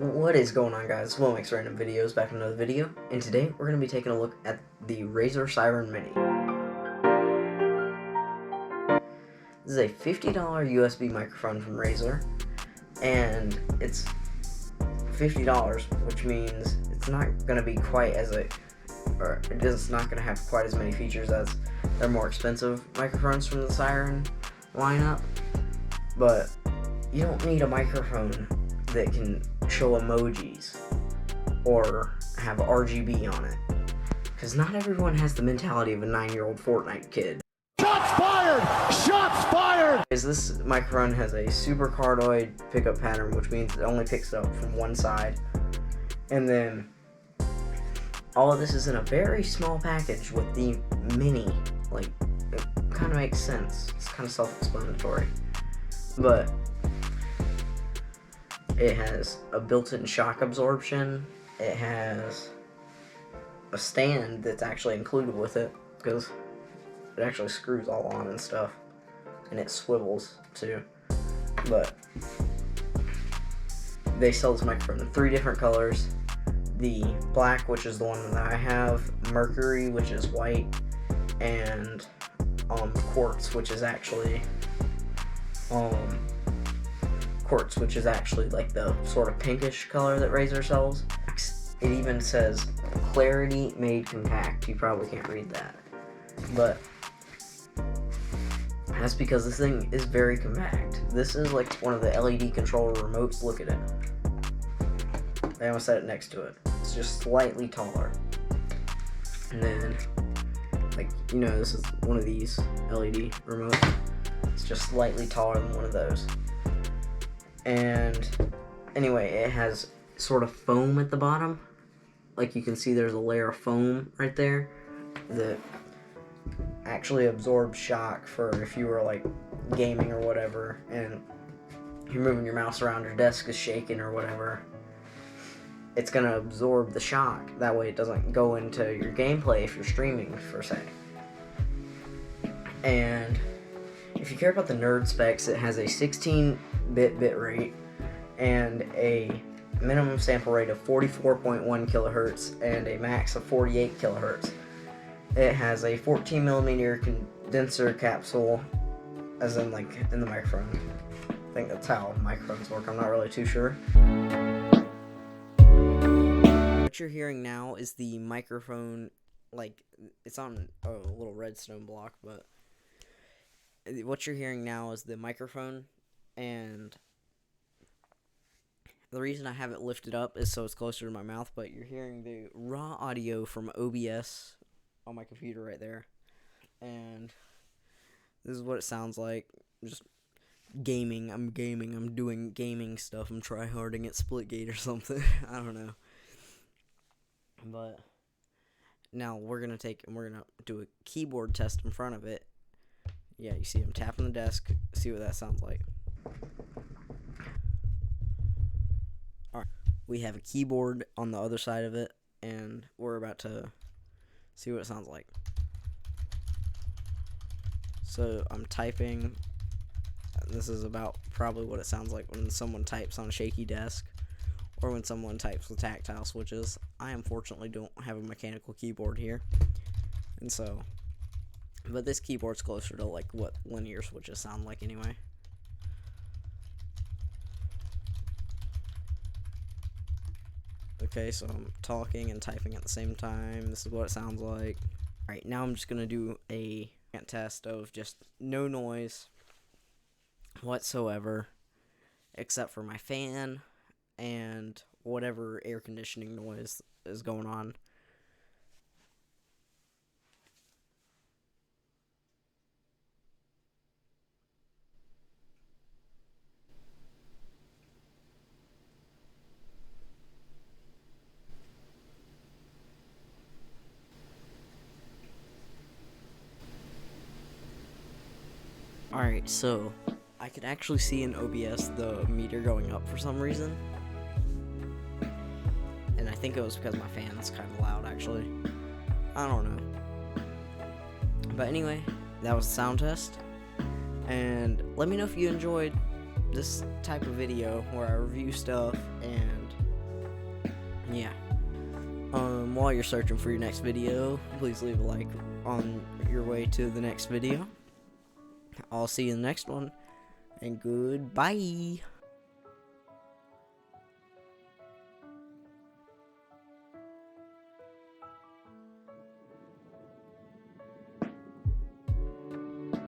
What is going on, guys? Will Makes Random Videos back in another video, and today we're going to be taking a look at the Razer Siren Mini. This is a $50 USB microphone from Razer, and it's $50, which means it's not going to be quite as it's not going to have quite as many features as their more expensive microphones from the Siren lineup. But you don't need a microphone that can show emojis or have RGB on it, because not everyone has the mentality of a 9-year-old Fortnite kid. Shots fired! Shots fired! This microphone has a super cardioid pickup pattern, which means it only picks it up from one side, and then all of this is in a very small package with the Mini. Like, it kind of makes sense. It's kind of self-explanatory, but it has a built-in shock absorption. It has a stand that's actually included with it, because it actually screws all on and stuff, and it swivels too. But they sell this microphone in 3 different colors: the black, which is the one that I have, mercury, which is white, and quartz, which is actually like the sort of pinkish color that Razer sells. It even says clarity made compact. You probably can't read that, but that's because this thing is very compact. This is like one of the LED controller remotes. Look at it. They almost set it next to it. It's just slightly taller. And then, like, you know, this is one of these LED remotes. It's just slightly taller than one of those. And anyway, it has sort of foam at the bottom. Like, you can see there's a layer of foam right there that actually absorbs shock for if you were like gaming or whatever, and you're moving your mouse around, your desk is shaking or whatever. It's gonna absorb the shock. That way it doesn't go into your gameplay if you're streaming, per se. And if you care about the nerd specs, it has a 16-bit bit rate and a minimum sample rate of 44.1 kilohertz and a max of 48 kilohertz. It has a 14mm condenser capsule, as in like in the microphone. I think that's how microphones work. I'm not really too sure. What you're hearing now is the microphone, like, it's on a little redstone block, but what you're hearing now is the microphone, and the reason I have it lifted up is so it's closer to my mouth, but you're hearing the raw audio from OBS on my computer right there, and this is what it sounds like. Just gaming, I'm doing gaming stuff, I'm tryharding at Splitgate or something. I don't know. But now we're gonna do a keyboard test in front of it. Yeah, you see I'm tapping the desk. See what that sounds like. Alright, we have a keyboard on the other side of it, and we're about to see what it sounds like. So I'm typing. This is about probably what it sounds like when someone types on a shaky desk, or when someone types with tactile switches. I unfortunately don't have a mechanical keyboard here, and so, but this keyboard's closer to like what linear switches sound like anyway. Okay, so I'm talking and typing at the same time. This is what it sounds like. Alright, now I'm just going to do a test of just no noise whatsoever, except for my fan and whatever air conditioning noise is going on. Alright, so I could actually see in OBS the meter going up for some reason, and I think it was because my fan is kind of loud, actually. I don't know. But anyway, that was the sound test, and let me know if you enjoyed this type of video where I review stuff and yeah. While you're searching for your next video, please leave a like on your way to the next video. I'll see you in the next one, and goodbye.